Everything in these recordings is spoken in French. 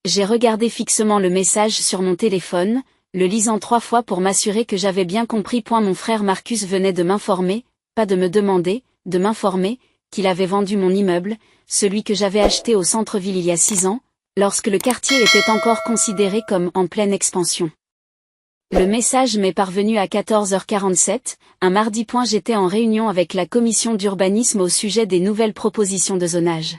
J'ai regardé fixement le message sur mon téléphone, le lisant 3 fois pour m'assurer que j'avais bien compris. Mon frère Marcus venait de m'informer, pas de me demander, de m'informer, qu'il avait vendu mon immeuble, celui que j'avais acheté au centre-ville il y a 6 ans, lorsque le quartier était encore considéré comme en pleine expansion. Le message m'est parvenu à 14h47, un mardi. J'étais en réunion avec la commission d'urbanisme au sujet des nouvelles propositions de zonage.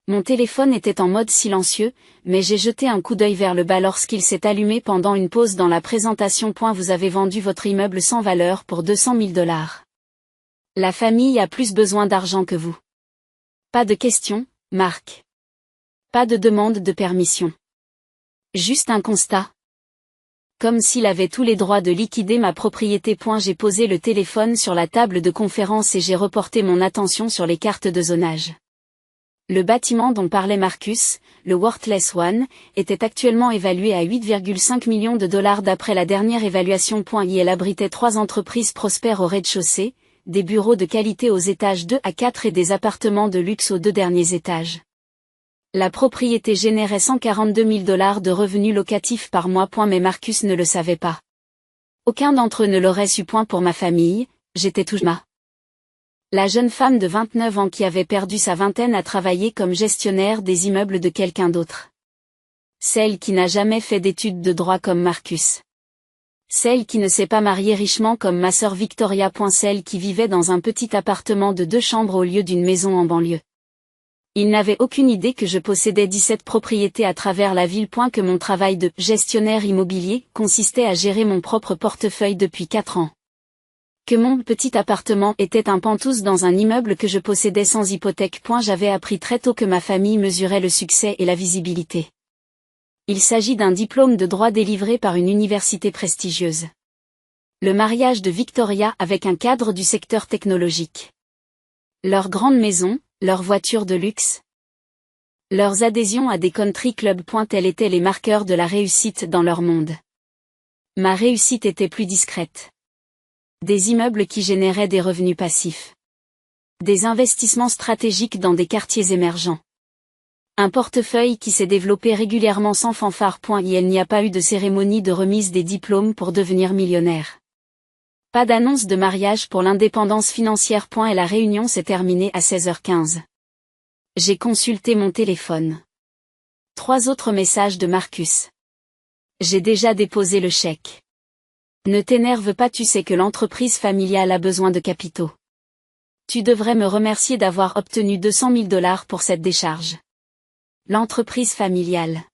Mon téléphone était en mode silencieux, mais j'ai jeté un coup d'œil vers le bas lorsqu'il s'est allumé pendant une pause dans la présentation. Vous avez vendu votre immeuble sans valeur pour 200 000 $. La famille a plus besoin d'argent que vous. Pas de question, Marc. Pas de demande de permission. Juste un constat. Comme s'il avait tous les droits de liquider ma propriété. J'ai posé le téléphone sur la table de conférence et j'ai reporté mon attention sur les cartes de zonage. Le bâtiment dont parlait Marcus, le Worthless One, était actuellement évalué à 8,5 millions de $ d'après la dernière évaluation. Il abritait 3 entreprises prospères au rez-de-chaussée, des bureaux de qualité aux étages 2 à 4 et des appartements de luxe aux 2 derniers étages. La propriété générait 142 000 $ de revenus locatifs par mois. Mais Marcus ne le savait pas. Aucun d'entre eux ne l'aurait su. Pour ma famille, j'étais Toujma. La jeune femme de 29 ans qui avait perdu sa vingtaine à travailler comme gestionnaire des immeubles de quelqu'un d'autre. Celle qui n'a jamais fait d'études de droit comme Marcus. Celle qui ne s'est pas mariée richement comme ma sœur Victoria. Celle qui vivait dans un petit appartement de 2 chambres au lieu d'une maison en banlieue. Il n'avait aucune idée que je possédais 17 propriétés à travers la ville. Que mon travail de gestionnaire immobilier consistait à gérer mon propre portefeuille depuis 4 ans. Que mon petit appartement était un pantouse dans un immeuble que je possédais sans hypothèque. J'avais appris très tôt que ma famille mesurait le succès et la visibilité. Il s'agit d'un diplôme de droit délivré par une université prestigieuse. Le mariage de Victoria avec un cadre du secteur technologique. Leur grande maison, leur voiture de luxe. Leurs adhésions à des country clubs. Tels étaient les marqueurs de la réussite dans leur monde. Ma réussite était plus discrète. Des immeubles qui généraient des revenus passifs. Des investissements stratégiques dans des quartiers émergents. Un portefeuille qui s'est développé régulièrement sans fanfare. Il n'y a pas eu de cérémonie de remise des diplômes pour devenir millionnaire. Pas d'annonce de mariage pour l'indépendance financière. Et la réunion s'est terminée à 16h15. J'ai consulté mon téléphone. 3 autres messages de Marcus. J'ai déjà déposé le chèque. Ne t'énerve pas, tu sais que l'entreprise familiale a besoin de capitaux. Tu devrais me remercier d'avoir obtenu 200 000 $ pour cette décharge. L'entreprise familiale.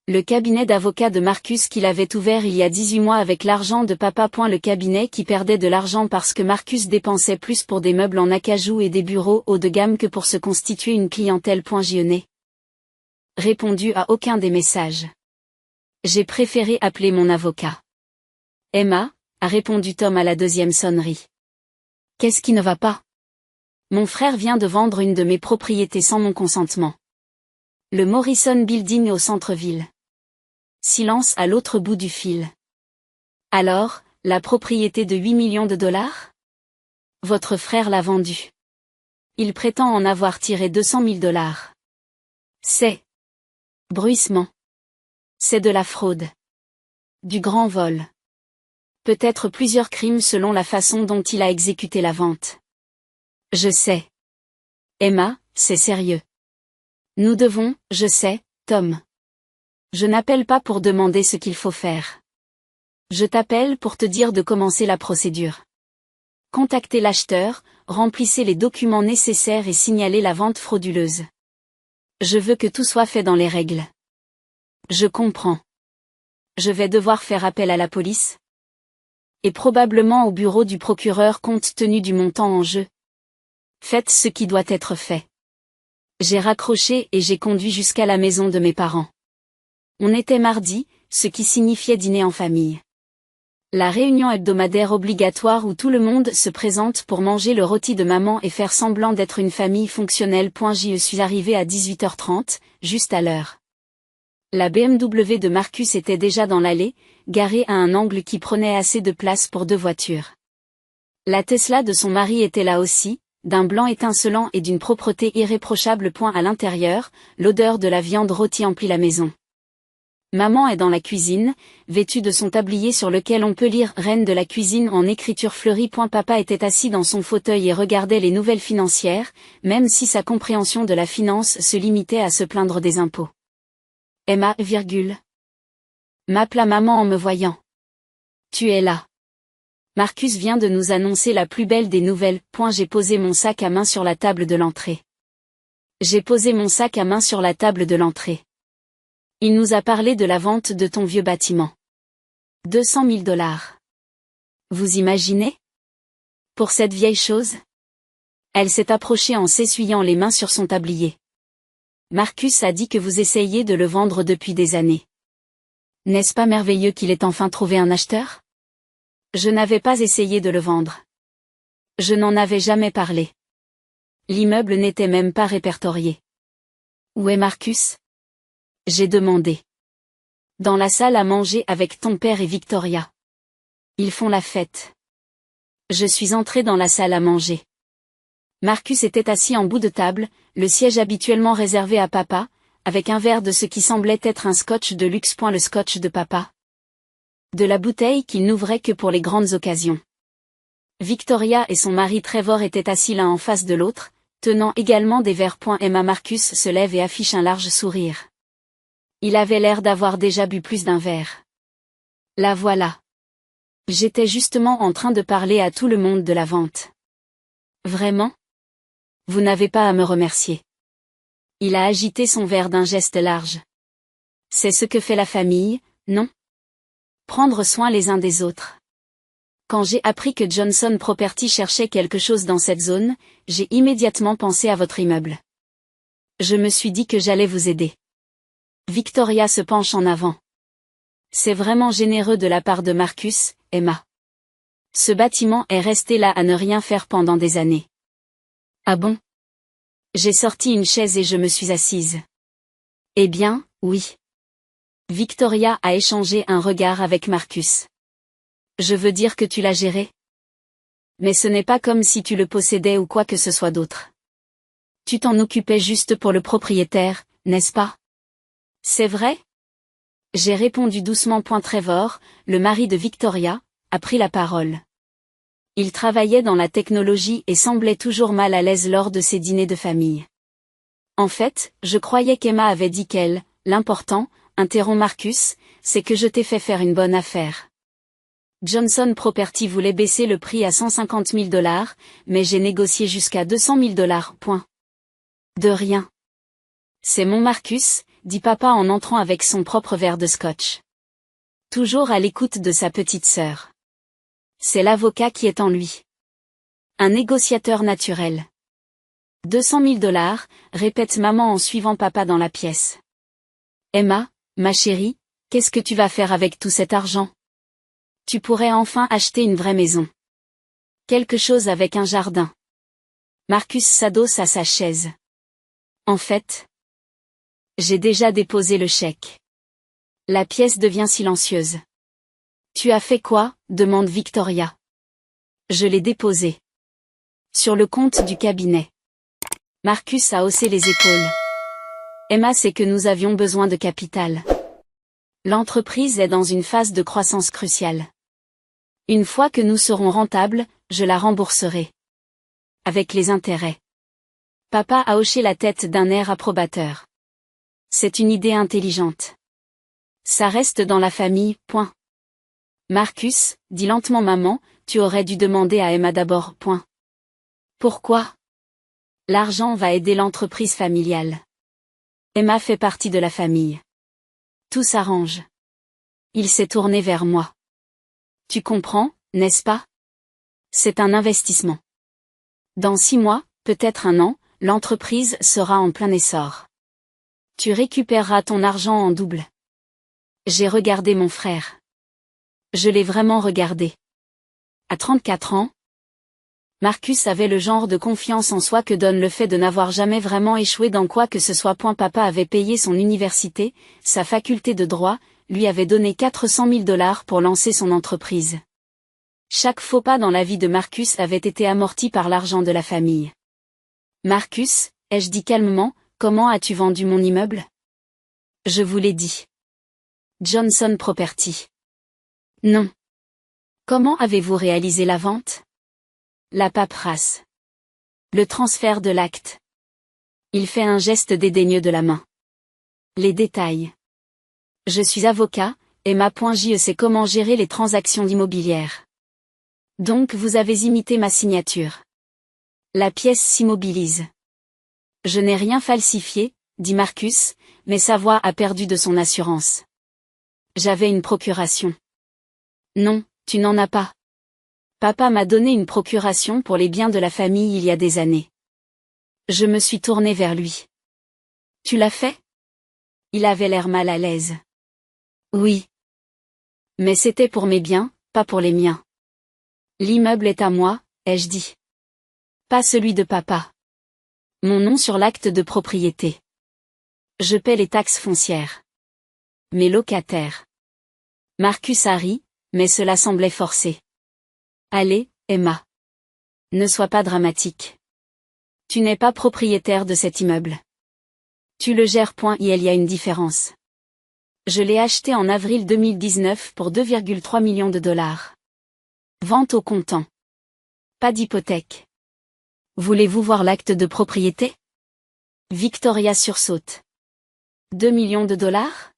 Le cabinet d'avocats de Marcus qu'il avait ouvert il y a 18 mois avec l'argent de papa. Le cabinet qui perdait de l'argent parce que Marcus dépensait plus pour des meubles en acajou et des bureaux haut de gamme que pour se constituer une clientèle. Je n'ai répondu à aucun des messages. J'ai préféré appeler mon avocat. Emma, a répondu Tom à la 2e sonnerie. Qu'est-ce qui ne va pas? Mon frère vient de vendre une de mes propriétés sans mon consentement. Le Morrison Building au centre-ville. Silence à l'autre bout du fil. Alors, la propriété de 8 millions de $? Votre frère l'a vendue. Il prétend en avoir tiré 200 000 $. C'est. Bruissement. C'est de la fraude. Du grand vol. Peut-être plusieurs crimes selon la façon dont il a exécuté la vente. Je sais. Emma, c'est sérieux. Nous devons, je sais, Tom. Je n'appelle pas pour demander ce qu'il faut faire. Je t'appelle pour te dire de commencer la procédure. Contactez l'acheteur, remplissez les documents nécessaires et signalez la vente frauduleuse. Je veux que tout soit fait dans les règles. Je comprends. Je vais devoir faire appel à la police. Et probablement au bureau du procureur compte tenu du montant en jeu. Faites ce qui doit être fait. J'ai raccroché et j'ai conduit jusqu'à la maison de mes parents. On était mardi, ce qui signifiait dîner en famille. La réunion hebdomadaire obligatoire où tout le monde se présente pour manger le rôti de maman et faire semblant d'être une famille fonctionnelle. Je suis arrivé à 18h30, juste à l'heure. La BMW de Marcus était déjà dans l'allée, garée à un angle qui prenait assez de place pour 2 voitures. La Tesla de son mari était là aussi, d'un blanc étincelant et d'une propreté irréprochable. À l'intérieur, l'odeur de la viande rôtie emplit la maison. Maman est dans la cuisine, vêtue de son tablier sur lequel on peut lire « Reine de la cuisine » en écriture fleurie. Papa était assis dans son fauteuil et regardait les nouvelles financières, même si sa compréhension de la finance se limitait à se plaindre des impôts. Emma, m'appela maman en me voyant. Tu es là. Marcus vient de nous annoncer la plus belle des nouvelles. J'ai posé mon sac à main sur la table de l'entrée. Il nous a parlé de la vente de ton vieux bâtiment. 200 000 $. Vous imaginez? Pour cette vieille chose? Elle s'est approchée en s'essuyant les mains sur son tablier. Marcus a dit que vous essayiez de le vendre depuis des années. N'est-ce pas merveilleux qu'il ait enfin trouvé un acheteur? Je n'avais pas essayé de le vendre. Je n'en avais jamais parlé. L'immeuble n'était même pas répertorié. Où est Marcus? J'ai demandé. Dans la salle à manger avec ton père et Victoria. Ils font la fête. Je suis entrée dans la salle à manger. Marcus était assis en bout de table, le siège habituellement réservé à papa, avec un verre de ce qui semblait être un scotch de luxe. Le scotch de papa. De la bouteille qu'il n'ouvrait que pour les grandes occasions. Victoria et son mari Trevor étaient assis l'un en face de l'autre, tenant également des verres. Emma. Marcus se lève et affiche un large sourire. Il avait l'air d'avoir déjà bu plus d'un verre. La voilà. J'étais justement en train de parler à tout le monde de la vente. Vraiment? Vous n'avez pas à me remercier. Il a agité son verre d'un geste large. C'est ce que fait la famille, non? Prendre soin les uns des autres. Quand j'ai appris que Johnson Property cherchait quelque chose dans cette zone, j'ai immédiatement pensé à votre immeuble. Je me suis dit que j'allais vous aider. Victoria se penche en avant. C'est vraiment généreux de la part de Marcus, Emma. Ce bâtiment est resté là à ne rien faire pendant des années. Ah bon? J'ai sorti une chaise et je me suis assise. Eh bien, oui. Victoria a échangé un regard avec Marcus. Je veux dire que tu l'as géré? Mais ce n'est pas comme si tu le possédais ou quoi que ce soit d'autre. Tu t'en occupais juste pour le propriétaire, n'est-ce pas? C'est vrai? J'ai répondu doucement. Trevor, le mari de Victoria, a pris la parole. Il travaillait dans la technologie et semblait toujours mal à l'aise lors de ses dîners de famille. En fait, je croyais qu'Emma avait dit qu'elle, l'important, interrompt Marcus, c'est que je t'ai fait faire une bonne affaire. Johnson Property voulait baisser le prix à 150 000 $, mais j'ai négocié jusqu'à 200 000 $. De rien. C'est mon Marcus, dit papa en entrant avec son propre verre de scotch. Toujours à l'écoute de sa petite sœur. C'est l'avocat qui est en lui. Un négociateur naturel. 200 000 $, répète maman en suivant papa dans la pièce. Emma, ma chérie, qu'est-ce que tu vas faire avec tout cet argent? Tu pourrais enfin acheter une vraie maison. Quelque chose avec un jardin. Marcus s'adosse à sa chaise. En fait, j'ai déjà déposé le chèque. La pièce devient silencieuse. Tu as fait quoi? Demande Victoria. Je l'ai déposé. Sur le compte du cabinet. Marcus a haussé les épaules. Emma sait que nous avions besoin de capital. L'entreprise est dans une phase de croissance cruciale. Une fois que nous serons rentables, je la rembourserai. Avec les intérêts. Papa a hoché la tête d'un air approbateur. C'est une idée intelligente. Ça reste dans la famille, point. Marcus, dit lentement maman, tu aurais dû demander à Emma d'abord, point. Pourquoi? L'argent va aider l'entreprise familiale. Emma fait partie de la famille. Tout s'arrange. Il s'est tourné vers moi. Tu comprends, n'est-ce pas? C'est un investissement. Dans 6 mois, peut-être un an, l'entreprise sera en plein essor. Tu récupéreras ton argent en double. J'ai regardé mon frère. Je l'ai vraiment regardé. À 34 ans, Marcus avait le genre de confiance en soi que donne le fait de n'avoir jamais vraiment échoué dans quoi que ce soit. Papa avait payé son université, sa faculté de droit, lui avait donné 400 000 $ pour lancer son entreprise. Chaque faux pas dans la vie de Marcus avait été amorti par l'argent de la famille. Marcus, ai-je dit calmement, comment as-tu vendu mon immeuble? Je vous l'ai dit. Johnson Property. Non. Comment avez-vous réalisé la vente? La paperasse. Le transfert de l'acte. Il fait un geste dédaigneux de la main. Les détails. Je suis avocat, Emma.je sait comment gérer les transactions immobilières. Donc vous avez imité ma signature. La pièce s'immobilise. Je n'ai rien falsifié, dit Marcus, mais sa voix a perdu de son assurance. J'avais une procuration. Non, tu n'en as pas. Papa m'a donné une procuration pour les biens de la famille il y a des années. Je me suis tournée vers lui. Tu l'as fait? Il avait l'air mal à l'aise. Oui. Mais c'était pour mes biens, pas pour les miens. L'immeuble est à moi, ai-je dit. Pas celui de papa. Mon nom sur l'acte de propriété. Je paie les taxes foncières. Mes locataires. Marcus a ri, mais cela semblait forcé. Allez, Emma. Ne sois pas dramatique. Tu n'es pas propriétaire de cet immeuble. Tu le gères. Il y a une différence. Je l'ai acheté en avril 2019 pour 2,3 millions de dollars. Vente au comptant. Pas d'hypothèque. Voulez-vous voir l'acte de propriété? Victoria sursaute. 2 millions de dollars?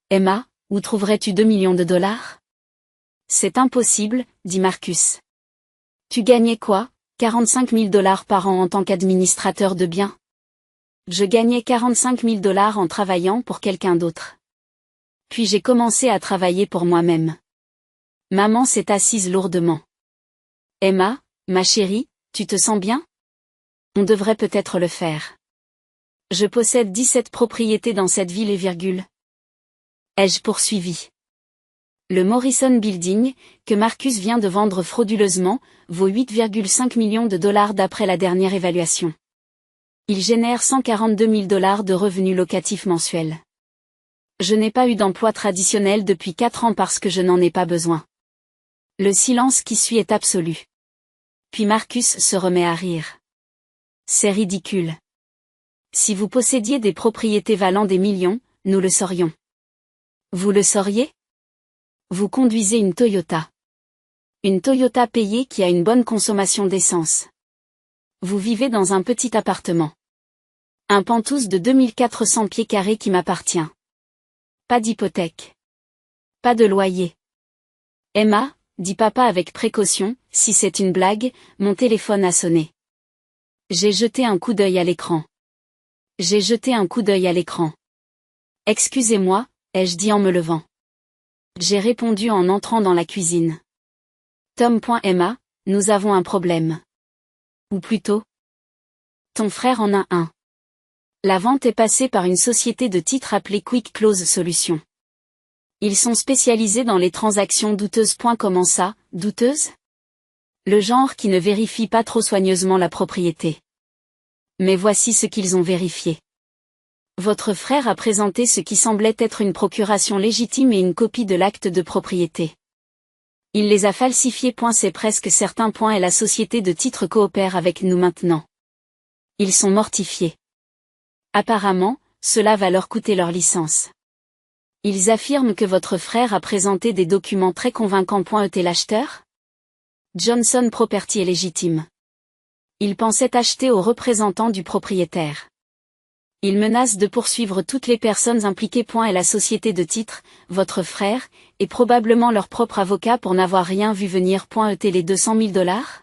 Emma, où trouverais-tu 2 millions de dollars? C'est impossible, dit Marcus. Tu gagnais quoi, 45 000 dollars par an en tant qu'administrateur de biens? Je gagnais 45 000 dollars en travaillant pour quelqu'un d'autre. Puis j'ai commencé à travailler pour moi-même. Maman s'est assise lourdement. Emma, ma chérie, tu te sens bien? On devrait peut-être le faire. Je possède 17 propriétés dans cette ville et virgule. Ai-je poursuivi. Le Morrison Building, que Marcus vient de vendre frauduleusement, vaut 8,5 millions de dollars d'après la dernière évaluation. Il génère 142 000 dollars de revenus locatifs mensuels. Je n'ai pas eu d'emploi traditionnel depuis 4 ans parce que je n'en ai pas besoin. Le silence qui suit est absolu. Puis Marcus se remet à rire. C'est ridicule. Si vous possédiez des propriétés valant des millions, nous le saurions. Vous le sauriez? Vous conduisez une Toyota. Une Toyota payée qui a une bonne consommation d'essence. Vous vivez dans un petit appartement. Un penthouse de 2400 pieds carrés qui m'appartient. Pas d'hypothèque. Pas de loyer. Emma, dit papa avec précaution, si c'est une blague, mon téléphone a sonné. J'ai jeté un coup d'œil à l'écran. J'ai jeté un coup d'œil à l'écran. Excusez-moi, ai-je dit en me levant. J'ai répondu en entrant dans la cuisine. Tom.Emma, nous avons un problème. Ou plutôt, ton frère en a un. La vente est passée par une société de titres appelée Quick Close Solutions. Ils sont spécialisés dans les transactions douteuses. Comment ça, douteuses? Le genre qui ne vérifie pas trop soigneusement la propriété. Mais voici ce qu'ils ont vérifié. Votre frère a présenté ce qui semblait être une procuration légitime et une copie de l'acte de propriété. Il les a falsifiés. C'est presque certain. Et la société de titres coopère avec nous maintenant. Ils sont mortifiés. Apparemment, cela va leur coûter leur licence. Ils affirment que votre frère a présenté des documents très convaincants. Est l'acheteur? Johnson Property est légitime. Il pensait acheter aux représentants du propriétaire. Il menace de poursuivre toutes les personnes impliquées. Et la société de titres, votre frère, et probablement leur propre avocat pour n'avoir rien vu venir. Les 200 000 dollars?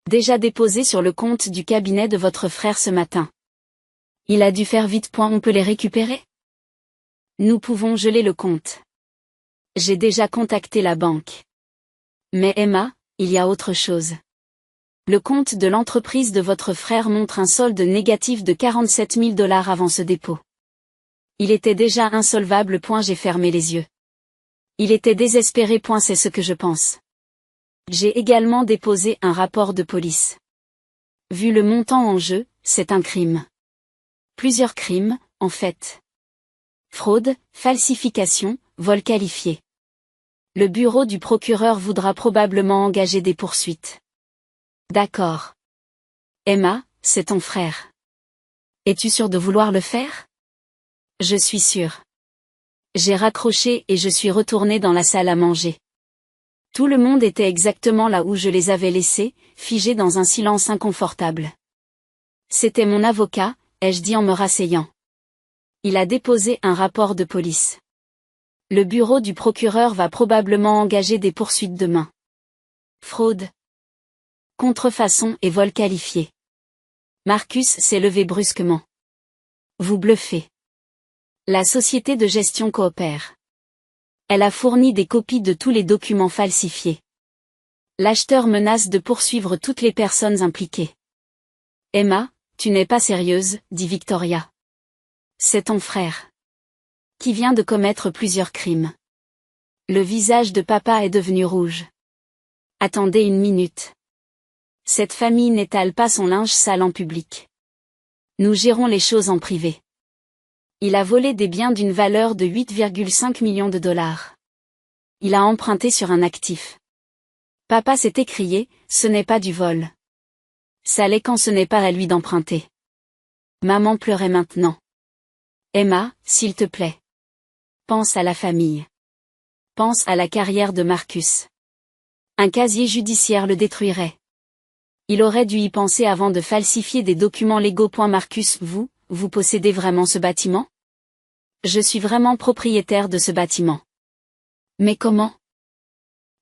Déjà déposés sur le compte du cabinet de votre frère ce matin. Il a dû faire vite. On peut les récupérer? Nous pouvons geler le compte. J'ai déjà contacté la banque. Mais Emma, il y a autre chose. Le compte de l'entreprise de votre frère montre un solde négatif de 47 000 dollars avant ce dépôt. Il était déjà insolvable. J'ai fermé les yeux. Il était désespéré. C'est ce que je pense. J'ai également déposé un rapport de police. Vu le montant en jeu, c'est un crime. Plusieurs crimes, en fait. Fraude, falsification, vol qualifié. Le bureau du procureur voudra probablement engager des poursuites. D'accord. Emma, c'est ton frère. Es-tu sûre de vouloir le faire? Je suis sûre. J'ai raccroché et je suis retournée dans la salle à manger. Tout le monde était exactement là où je les avais laissés, figés dans un silence inconfortable. C'était mon avocat, ai-je dit en me rasseyant. Il a déposé un rapport de police. Le bureau du procureur va probablement engager des poursuites demain. Fraude, contrefaçon et vol qualifié. Marcus s'est levé brusquement. Vous bluffez. La société de gestion coopère. Elle a fourni des copies de tous les documents falsifiés. L'acheteur menace de poursuivre toutes les personnes impliquées. Emma, tu n'es pas sérieuse, dit Victoria. C'est ton frère. Qui vient de commettre plusieurs crimes. Le visage de papa est devenu rouge. Attendez une minute. Cette famille n'étale pas son linge sale en public. Nous gérons les choses en privé. Il a volé des biens d'une valeur de 8,5 millions de dollars. Il a emprunté sur un actif. Papa s'est écrié, ce n'est pas du vol. Ça l'est quand ce n'est pas à lui d'emprunter. Maman pleurait maintenant. Emma, s'il te plaît. Pense à la famille. Pense à la carrière de Marcus. Un casier judiciaire le détruirait. Il aurait dû y penser avant de falsifier des documents légaux. Marcus, vous possédez vraiment ce bâtiment? Je suis vraiment propriétaire de ce bâtiment. Mais comment?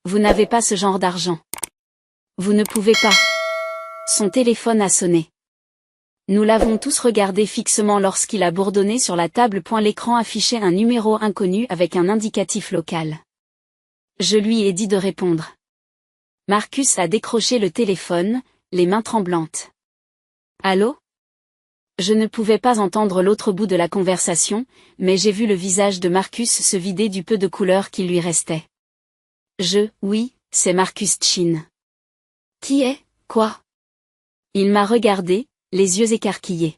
Vous n'avez pas ce genre d'argent. Vous ne pouvez pas. Son téléphone a sonné. Nous l'avons tous regardé fixement lorsqu'il a bourdonné sur la table. L'écran affichait un numéro inconnu avec un indicatif local. Je lui ai dit de répondre. Marcus a décroché le téléphone, les mains tremblantes. Allô? Je ne pouvais pas entendre l'autre bout de la conversation, mais j'ai vu le visage de Marcus se vider du peu de couleur qui lui restait. Oui, c'est Marcus Chin. Qui est, quoi? Il m'a regardé, les yeux écarquillés.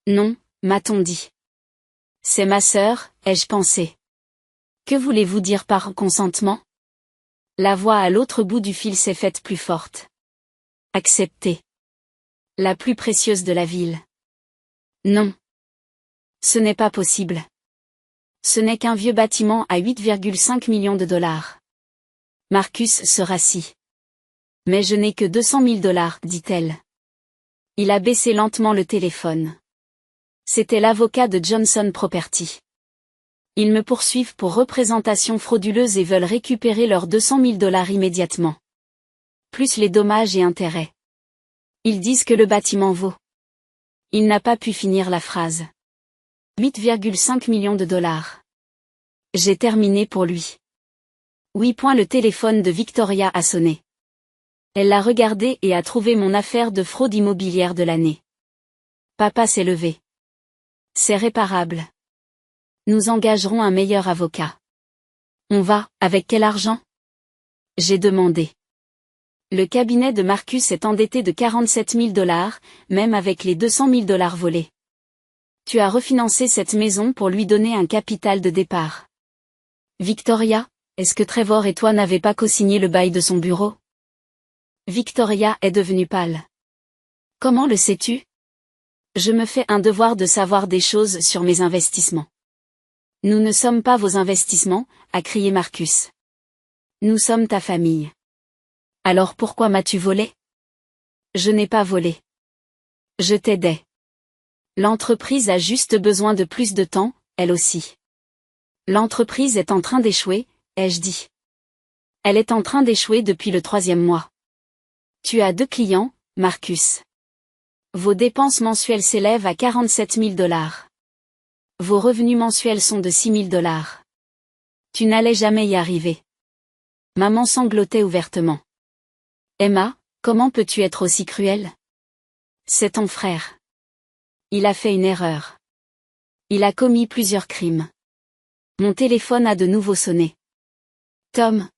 Non, m'a-t-on dit. C'est ma sœur, ai-je pensé. Que voulez-vous dire par consentement? La voix à l'autre bout du fil s'est faite plus forte. Acceptez. La plus précieuse de la ville. Non. Ce n'est pas possible. Ce n'est qu'un vieux bâtiment à 8,5 millions de dollars. Marcus se rassit. Mais je n'ai que 200 000 dollars, dit-elle. Il a baissé lentement le téléphone. C'était l'avocat de Johnson Property. Ils me poursuivent pour représentation frauduleuse et veulent récupérer leurs 200 000 dollars immédiatement. Plus les dommages et intérêts. Ils disent que le bâtiment vaut. Il n'a pas pu finir la phrase. 8,5 millions de dollars. J'ai terminé pour lui. Oui. Le téléphone de Victoria a sonné. Elle l'a regardé et a trouvé mon affaire de fraude immobilière de l'année. Papa s'est levé. C'est réparable. Nous engagerons un meilleur avocat. On va, avec quel argent? J'ai demandé. Le cabinet de Marcus est endetté de 47 000 dollars, même avec les 200 000 dollars volés. Tu as refinancé cette maison pour lui donner un capital de départ. Victoria, est-ce que Trevor et toi n'avez pas co-signé le bail de son bureau? Victoria est devenue pâle. Comment le sais-tu? Je me fais un devoir de savoir des choses sur mes investissements. Nous ne sommes pas vos investissements, a crié Marcus. Nous sommes ta famille. Alors pourquoi m'as-tu volé? Je n'ai pas volé. Je t'aidais. L'entreprise a juste besoin de plus de temps, elle aussi. L'entreprise est en train d'échouer, ai-je dit. Elle est en train d'échouer depuis le 3e mois. Tu as 2 clients, Marcus. Vos dépenses mensuelles s'élèvent à 47 000 dollars. Vos revenus mensuels sont de 6 000 dollars. Tu n'allais jamais y arriver. Maman sanglotait ouvertement. Emma, comment peux-tu être aussi cruelle? C'est ton frère. Il a fait une erreur. Il a commis plusieurs crimes. Mon téléphone a de nouveau sonné. Tom.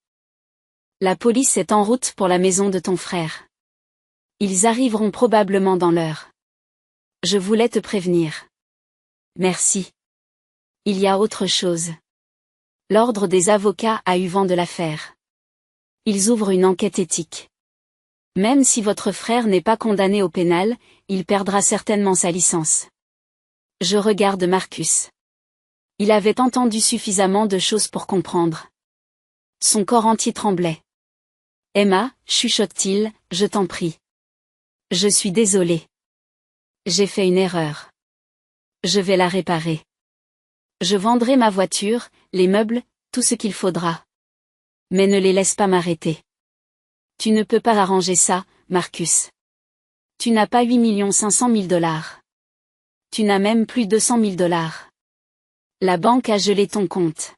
La police est en route pour la maison de ton frère. Ils arriveront probablement dans l'heure. Je voulais te prévenir. Merci. Il y a autre chose. L'ordre des avocats a eu vent de l'affaire. Ils ouvrent une enquête éthique. Même si votre frère n'est pas condamné au pénal, il perdra certainement sa licence. Je regarde Marcus. Il avait entendu suffisamment de choses pour comprendre. Son corps entier tremblait. Emma, chuchote-t-il, je t'en prie. Je suis désolé. J'ai fait une erreur. Je vais la réparer. Je vendrai ma voiture, les meubles, tout ce qu'il faudra. Mais ne les laisse pas m'arrêter. Tu ne peux pas arranger ça, Marcus. Tu n'as pas 8 500 000 $. Tu n'as même plus 200 000 $. La banque a gelé ton compte.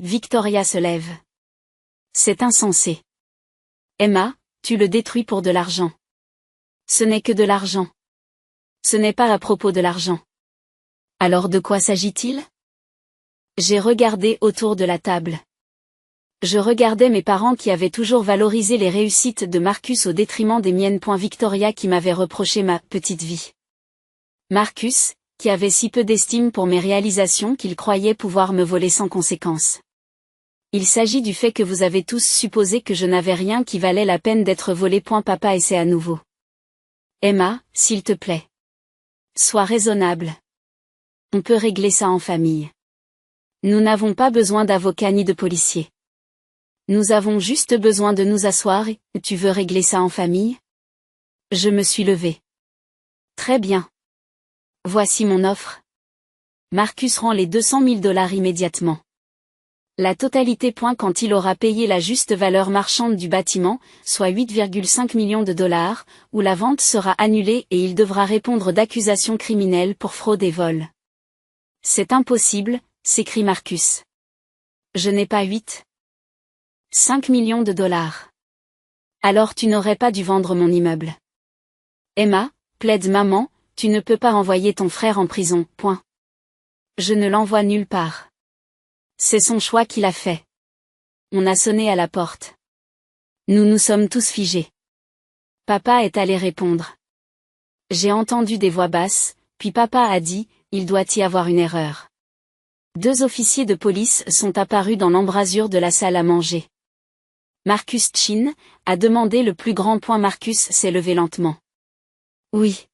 Victoria se lève. C'est insensé. Emma, tu le détruis pour de l'argent. Ce n'est que de l'argent. Ce n'est pas à propos de l'argent. Alors de quoi s'agit-il? J'ai regardé autour de la table. Je regardais mes parents qui avaient toujours valorisé les réussites de Marcus au détriment des miennes. Victoria qui m'avait reproché ma petite vie. Marcus, qui avait si peu d'estime pour mes réalisations qu'il croyait pouvoir me voler sans conséquence. Il s'agit du fait que vous avez tous supposé que je n'avais rien qui valait la peine d'être volé. Papa essaie à nouveau. Emma, s'il te plaît. Sois raisonnable. On peut régler ça en famille. Nous n'avons pas besoin d'avocat ni de policier. Nous avons juste besoin de nous asseoir et, tu veux régler ça en famille? Je me suis levée. Très bien. Voici mon offre. Marcus rend les 200 000 $ immédiatement. La totalité. Quand il aura payé la juste valeur marchande du bâtiment, soit 8,5 millions de $, ou la vente sera annulée et il devra répondre d'accusations criminelles pour fraude et vol. C'est impossible, s'écrie Marcus. Je n'ai pas 5 millions de $. Alors tu n'aurais pas dû vendre mon immeuble. Emma, plaide maman, tu ne peux pas envoyer ton frère en prison. Je ne l'envoie nulle part. C'est son choix qu'il a fait. On a sonné à la porte. Nous nous sommes tous figés. Papa est allé répondre. J'ai entendu des voix basses, puis papa a dit, il doit y avoir une erreur. 2 officiers de police sont apparus dans l'embrasure de la salle à manger. Marcus Chin a demandé le plus grand. Marcus s'est levé lentement. Oui.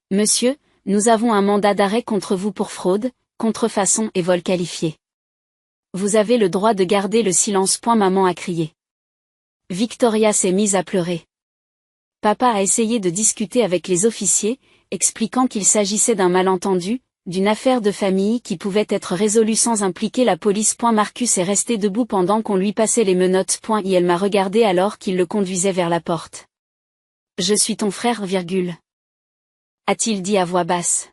Monsieur, nous avons un mandat d'arrêt contre vous pour fraude, contrefaçon et vol qualifié. Vous avez le droit de garder le silence. Maman a crié. Victoria s'est mise à pleurer. Papa a essayé de discuter avec les officiers, expliquant qu'il s'agissait d'un malentendu, d'une affaire de famille qui pouvait être résolue sans impliquer la police. Marcus est resté debout pendant qu'on lui passait les menottes. Et elle m'a regardé alors qu'il le conduisait vers la porte. Je suis ton frère, a-t-il dit à voix basse.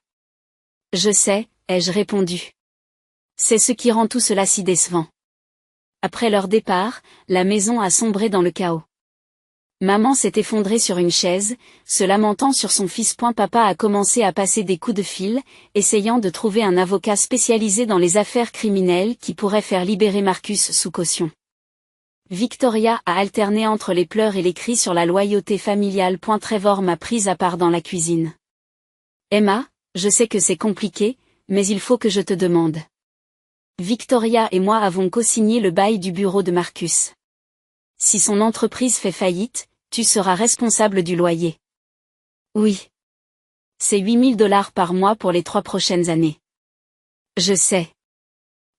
Je sais, ai-je répondu. C'est ce qui rend tout cela si décevant. Après leur départ, la maison a sombré dans le chaos. Maman s'est effondrée sur une chaise, se lamentant sur son fils. Papa a commencé à passer des coups de fil, essayant de trouver un avocat spécialisé dans les affaires criminelles qui pourrait faire libérer Marcus sous caution. Victoria a alterné entre les pleurs et les cris sur la loyauté familiale. Trevor m'a prise à part dans la cuisine. Emma, je sais que c'est compliqué, mais il faut que je te demande. Victoria et moi avons co-signé le bail du bureau de Marcus. Si son entreprise fait faillite, tu seras responsable du loyer. Oui. C'est 8 000 $ par mois pour les 3 prochaines années. Je sais.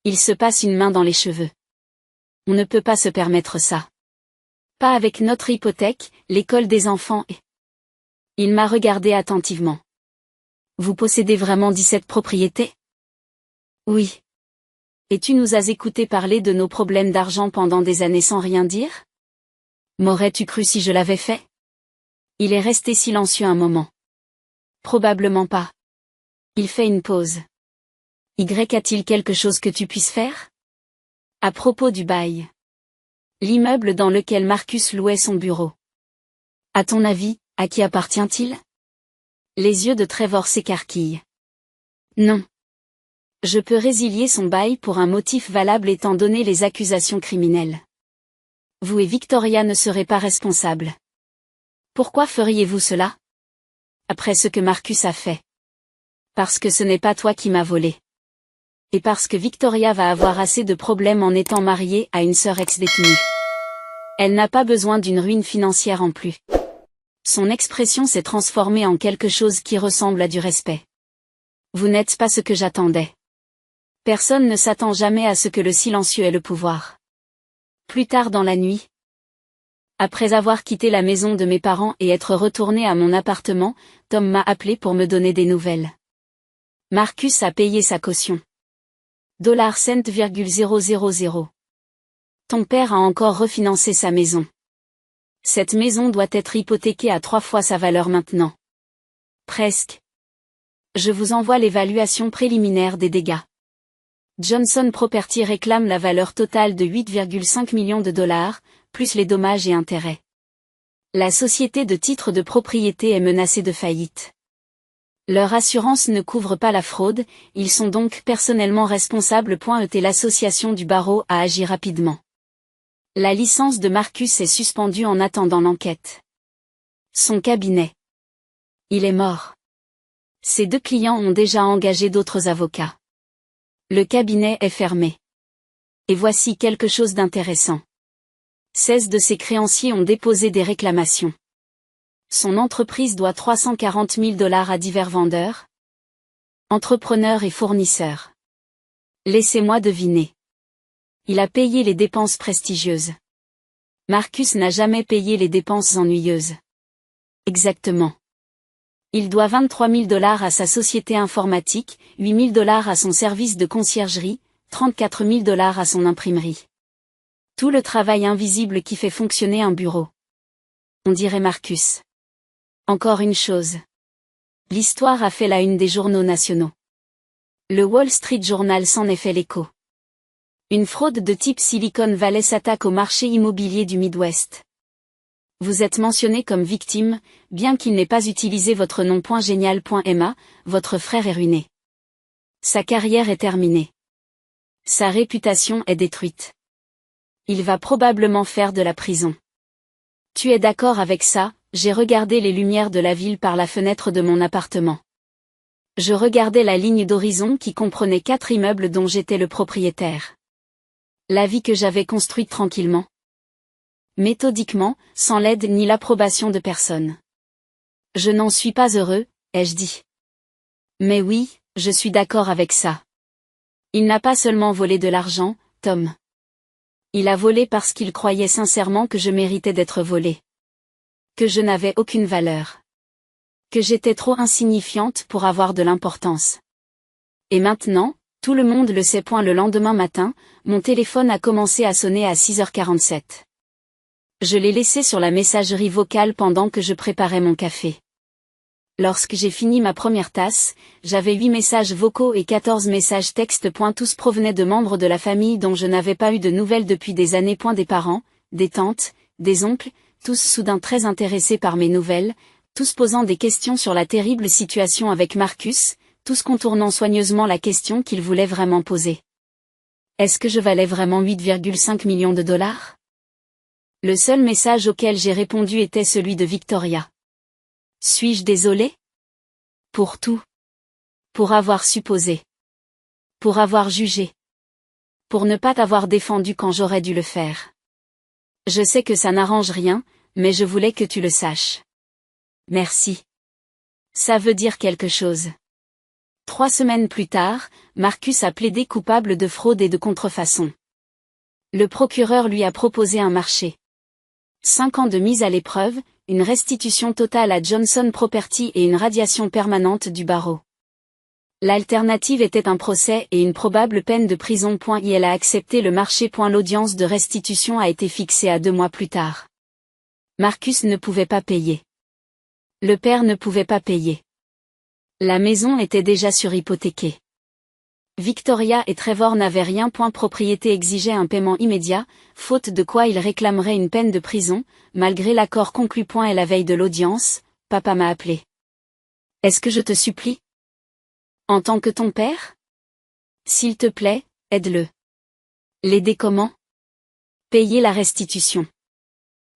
Il se passe une main dans les cheveux. On ne peut pas se permettre ça. Pas avec notre hypothèque, l'école des enfants et... Il m'a regardé attentivement. Vous possédez vraiment 17 propriétés? Oui. Et tu nous as écouté parler de nos problèmes d'argent pendant des années sans rien dire? M'aurais-tu cru si je l'avais fait? Il est resté silencieux un moment. Probablement pas. Il fait une pause. A-t-il quelque chose que tu puisses faire? À propos du bail. L'immeuble dans lequel Marcus louait son bureau. À ton avis, à qui appartient-il? Les yeux de Trevor s'écarquillent. Non. Je peux résilier son bail pour un motif valable étant donné les accusations criminelles. Vous et Victoria ne serez pas responsables. Pourquoi feriez-vous cela? Après ce que Marcus a fait. Parce que ce n'est pas toi qui m'as volé. Et parce que Victoria va avoir assez de problèmes en étant mariée à une sœur ex-détenue. Elle n'a pas besoin d'une ruine financière en plus. Son expression s'est transformée en quelque chose qui ressemble à du respect. Vous n'êtes pas ce que j'attendais. Personne ne s'attend jamais à ce que le silencieux ait le pouvoir. Plus tard dans la nuit, après avoir quitté la maison de mes parents et être retourné à mon appartement, Tom m'a appelé pour me donner des nouvelles. Marcus a payé sa caution. $100,000. Ton père a encore refinancé sa maison. Cette maison doit être hypothéquée à 3 fois sa valeur maintenant. Presque. Je vous envoie l'évaluation préliminaire des dégâts. Johnson Property réclame la valeur totale de $8,5 millions, plus les dommages et intérêts. La société de titres de propriété est menacée de faillite. Leur assurance ne couvre pas la fraude, ils sont donc personnellement responsables. L'association du barreau a agi rapidement. La licence de Marcus est suspendue en attendant l'enquête. Son cabinet. Il est mort. Ses 2 clients ont déjà engagé d'autres avocats. Le cabinet est fermé. Et voici quelque chose d'intéressant. 16 de ses créanciers ont déposé des réclamations. Son entreprise doit $340,000 à divers vendeurs, entrepreneurs et fournisseurs. Laissez-moi deviner. Il a payé les dépenses prestigieuses. Marcus n'a jamais payé les dépenses ennuyeuses. Exactement. Il doit $23,000 à sa société informatique, $8,000 à son service de conciergerie, $34,000 à son imprimerie. Tout le travail invisible qui fait fonctionner un bureau. On dirait Marcus. Encore une chose. L'histoire a fait la une des journaux nationaux. Le Wall Street Journal s'en est fait l'écho. Une fraude de type Silicon Valley s'attaque au marché immobilier du Midwest. Vous êtes mentionné comme victime, bien qu'il n'ait pas utilisé votre nom. Génial.ma, votre frère est ruiné. Sa carrière est terminée. Sa réputation est détruite. Il va probablement faire de la prison. Tu es d'accord avec ça? J'ai regardé les lumières de la ville par la fenêtre de mon appartement. Je regardais la ligne d'horizon qui comprenait 4 immeubles dont j'étais le propriétaire. La vie que j'avais construite tranquillement. Méthodiquement, sans l'aide ni l'approbation de personne. Je n'en suis pas heureux, ai-je dit. Mais oui, je suis d'accord avec ça. Il n'a pas seulement volé de l'argent, Tom. Il a volé parce qu'il croyait sincèrement que je méritais d'être volé. Que je n'avais aucune valeur. Que j'étais trop insignifiante pour avoir de l'importance. Et maintenant, tout le monde le sait. Le lendemain matin, mon téléphone a commencé à sonner à 6h47. Je l'ai laissé sur la messagerie vocale pendant que je préparais mon café. Lorsque j'ai fini ma première tasse, j'avais 8 messages vocaux et 14 messages textes. Tous provenaient de membres de la famille dont je n'avais pas eu de nouvelles depuis des années. Des parents, des tantes, des oncles, tous soudain très intéressés par mes nouvelles, tous posant des questions sur la terrible situation avec Marcus, tous contournant soigneusement la question qu'ils voulaient vraiment poser. Est-ce que je valais vraiment $8,5 millions? Le seul message auquel j'ai répondu était celui de Victoria. Suis-je désolé? Pour tout. Pour avoir supposé. Pour avoir jugé. Pour ne pas t'avoir défendu quand j'aurais dû le faire. Je sais que ça n'arrange rien, mais je voulais que tu le saches. Merci. Ça veut dire quelque chose. 3 semaines plus tard, Marcus a plaidé coupable de fraude et de contrefaçon. Le procureur lui a proposé un marché. 5 ans de mise à l'épreuve, une restitution totale à Johnson Property et une radiation permanente du barreau. L'alternative était un procès et une probable peine de prison. Elle a accepté le marché. L'audience de restitution a été fixée à 2 mois plus tard. Marcus ne pouvait pas payer. Le père ne pouvait pas payer. La maison était déjà surhypothéquée. Victoria et Trevor n'avaient rien. Propriété exigeait un paiement immédiat, faute de quoi ils réclameraient une peine de prison, malgré l'accord conclu. Et la veille de l'audience, papa m'a appelé. Est-ce que je te supplie? En tant que ton père? S'il te plaît, aide-le. L'aider comment? Payer la restitution.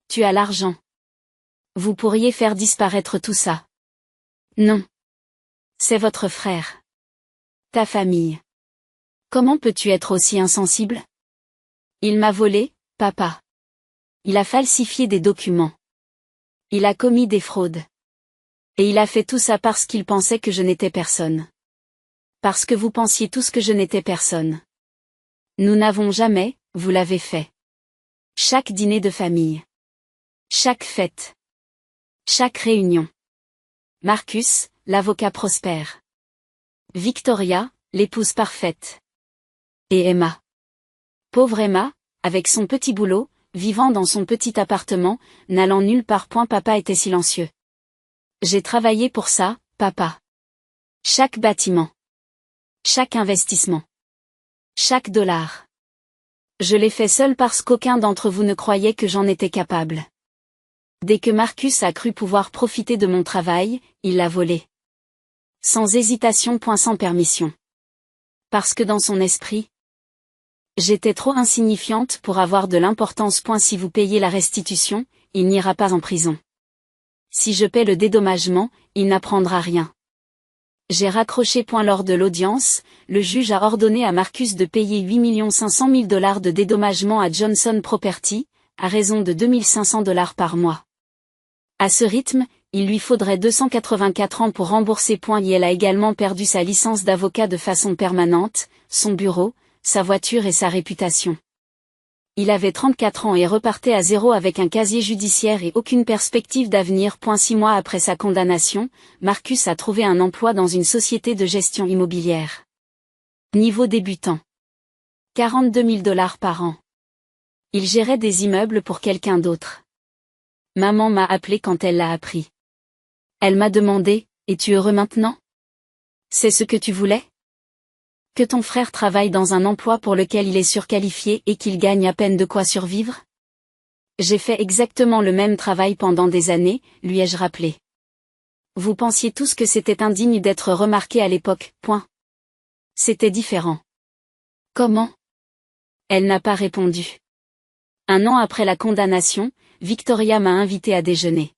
Tu as l'argent. Vous pourriez faire disparaître tout ça. Non. C'est votre frère. Ta famille. Comment peux-tu être aussi insensible? Il m'a volé, papa. Il a falsifié des documents. Il a commis des fraudes. Et il a fait tout ça parce qu'il pensait que je n'étais personne. Parce que vous pensiez tous que je n'étais personne. Nous n'avons jamais, vous l'avez fait. Chaque dîner de famille. Chaque fête. Chaque réunion. Marcus, l'avocat prospère. Victoria, l'épouse parfaite. Et Emma. Pauvre Emma, avec son petit boulot, vivant dans son petit appartement, n'allant nulle part. Papa était silencieux. J'ai travaillé pour ça, papa. Chaque bâtiment. Chaque investissement. Chaque dollar. Je l'ai fait seul parce qu'aucun d'entre vous ne croyait que j'en étais capable. Dès que Marcus a cru pouvoir profiter de mon travail, il l'a volé. Sans hésitation. Sans permission. Parce que dans son esprit, j'étais trop insignifiante pour avoir de l'importance. Si vous payez la restitution, il n'ira pas en prison. Si je paie le dédommagement, il n'apprendra rien. J'ai raccroché. Lors de l'audience, le juge a ordonné à Marcus de payer 8 500 000 $ de dédommagement à Johnson Property, à raison de 2 500 $ par mois. À ce rythme, il lui faudrait 284 ans pour rembourser. Et elle a également perdu sa licence d'avocat de façon permanente, son bureau, sa voiture et sa réputation. Il avait 34 ans et repartait à zéro avec un casier judiciaire et aucune perspective d'avenir. 6 mois après sa condamnation, Marcus a trouvé un emploi dans une société de gestion immobilière. Niveau débutant. 42 000 $ par an. Il gérait des immeubles pour quelqu'un d'autre. Maman m'a appelé quand elle l'a appris. Elle m'a demandé, es-tu heureux maintenant? C'est ce que tu voulais? Que ton frère travaille dans un emploi pour lequel il est surqualifié et qu'il gagne à peine de quoi survivre? J'ai fait exactement le même travail pendant des années, lui ai-je rappelé. Vous pensiez tous que c'était indigne d'être remarqué à l'époque. C'était différent. Comment? Elle n'a pas répondu. 1 an après la condamnation, Victoria m'a invité à déjeuner.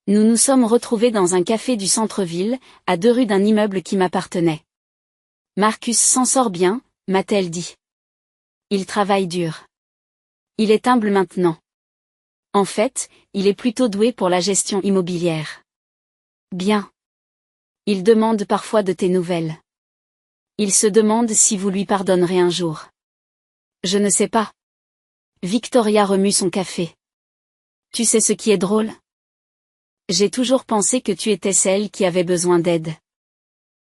Nous nous sommes retrouvés dans un café du centre-ville, à 2 rues d'un immeuble qui m'appartenait. Marcus s'en sort bien, m'a-t-elle dit. Il travaille dur. Il est humble maintenant. En fait, il est plutôt doué pour la gestion immobilière. Bien. Il demande parfois de tes nouvelles. Il se demande si vous lui pardonnerez un jour. Je ne sais pas. Victoria remue son café. Tu sais ce qui est drôle? J'ai toujours pensé que tu étais celle qui avait besoin d'aide.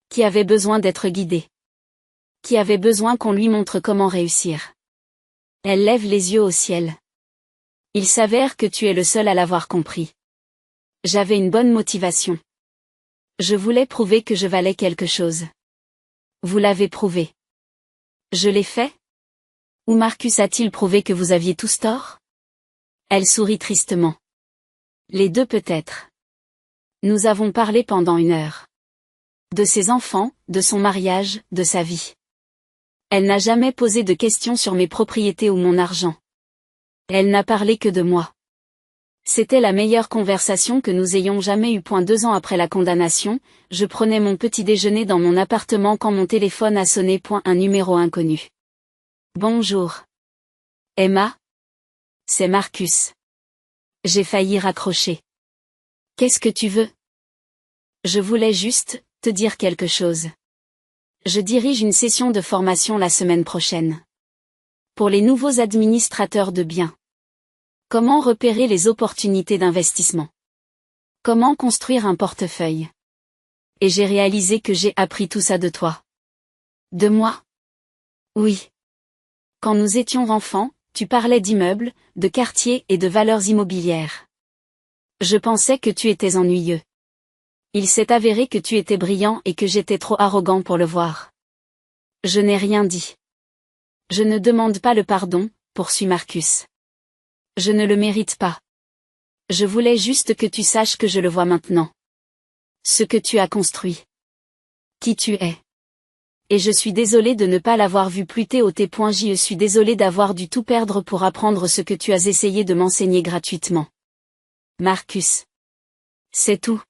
Qui avait besoin d'être guidée. Qui avait besoin qu'on lui montre comment réussir. Elle lève les yeux au ciel. Il s'avère que tu es le seul à l'avoir compris. J'avais une bonne motivation. Je voulais prouver que je valais quelque chose. Vous l'avez prouvé. Je l'ai fait? Ou Marcus a-t-il prouvé que vous aviez tous tort? Elle sourit tristement. Les deux peut-être. Nous avons parlé pendant 1 heure. De ses enfants, de son mariage, de sa vie. Elle n'a jamais posé de questions sur mes propriétés ou mon argent. Elle n'a parlé que de moi. C'était la meilleure conversation que nous ayons jamais eue. 2 ans après la condamnation, je prenais mon petit déjeuner dans mon appartement quand mon téléphone a sonné. Un numéro inconnu. Bonjour. Emma? C'est Marcus. J'ai failli raccrocher. Qu'est-ce que tu veux? Je voulais juste te dire quelque chose. Je dirige une session de formation la semaine prochaine. Pour les nouveaux administrateurs de biens. Comment repérer les opportunités d'investissement? Comment construire un portefeuille? Et j'ai réalisé que j'ai appris tout ça de toi. De moi? Oui. Quand nous étions enfants, tu parlais d'immeubles, de quartiers et de valeurs immobilières. Je pensais que tu étais ennuyeux. Il s'est avéré que tu étais brillant et que j'étais trop arrogant pour le voir. Je n'ai rien dit. Je ne demande pas le pardon, poursuit Marcus. Je ne le mérite pas. Je voulais juste que tu saches que je le vois maintenant. Ce que tu as construit. Qui tu es. Et je suis désolé de ne pas l'avoir vu plus tôt. Je suis désolé d'avoir dû tout perdre pour apprendre ce que tu as essayé de m'enseigner gratuitement. Marcus. C'est tout.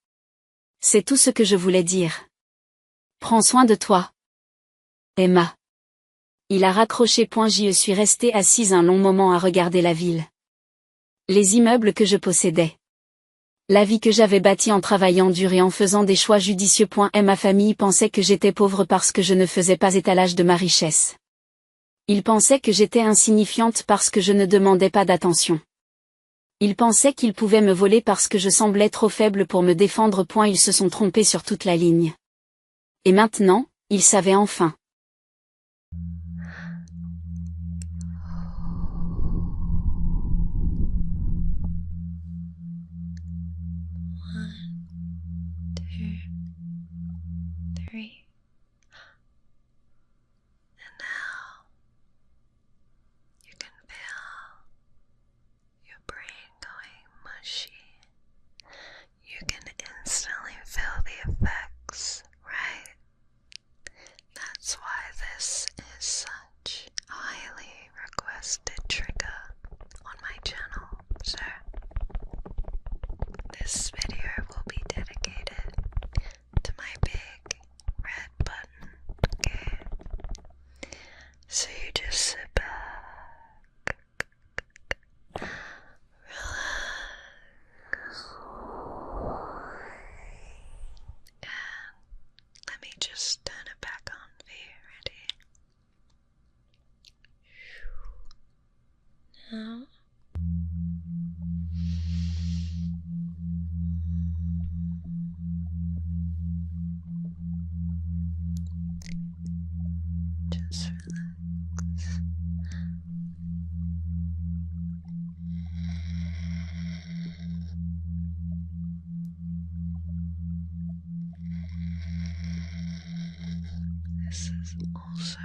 C'est tout ce que je voulais dire. Prends soin de toi. Emma. Il a raccroché. Je suis restée assise un long moment à regarder la ville. Les immeubles que je possédais. La vie que j'avais bâtie en travaillant dur et en faisant des choix judicieux. Et ma famille pensait que j'étais pauvre parce que je ne faisais pas étalage de ma richesse. Ils pensaient que j'étais insignifiante parce que je ne demandais pas d'attention. Ils pensaient qu'ils pouvaient me voler parce que je semblais trop faible pour me défendre. Ils se sont trompés sur toute la ligne. Et maintenant, ils savaient enfin. Three. And now you can feel your brain going mushy. You can instantly feel the effects, right? That's why this is such a highly requested trigger on my channel, so this video will be dedicated to my big red button, okay? So you just sit back, relax, and let me just turn it back on for you. Ready? Now just relax. This is also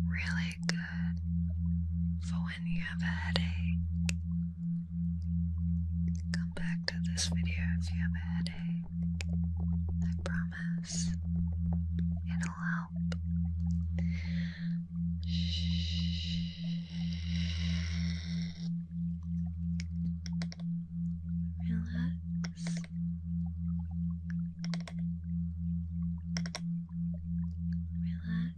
really good for when you have a headache. Come back to this video if you have a headache. I promise it'll help. Relax. Relax.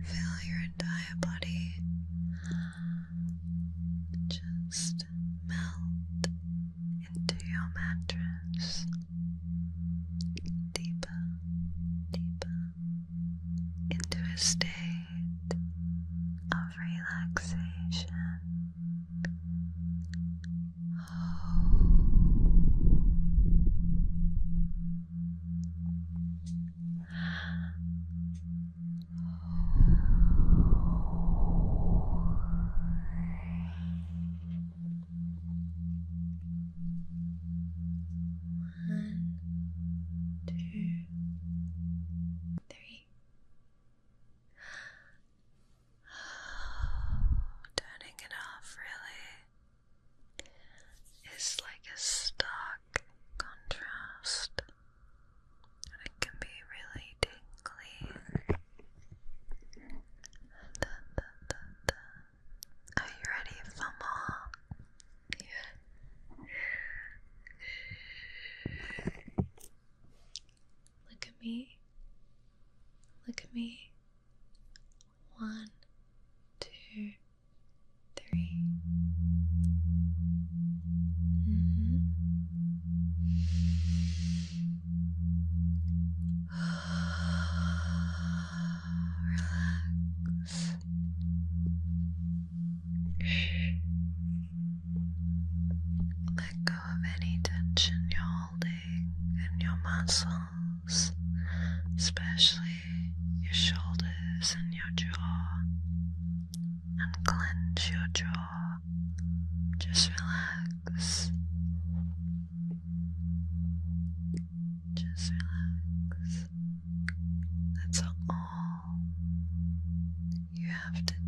Feel your entire body just melt into your mattress. Deeper, deeper into a state of relaxation. One, two, three. Turning it off really is like a stark contrast, and it can be really tingly. Dun, dun, dun, dun. Are you ready for more? Yeah. Look at me. Look at me. 1, 2, 3. Relax. Let go of any tension you're holding in your muscles, especially your shoulders and your jaw, and clench your jaw. Just relax. Just relax. That's all you have to do.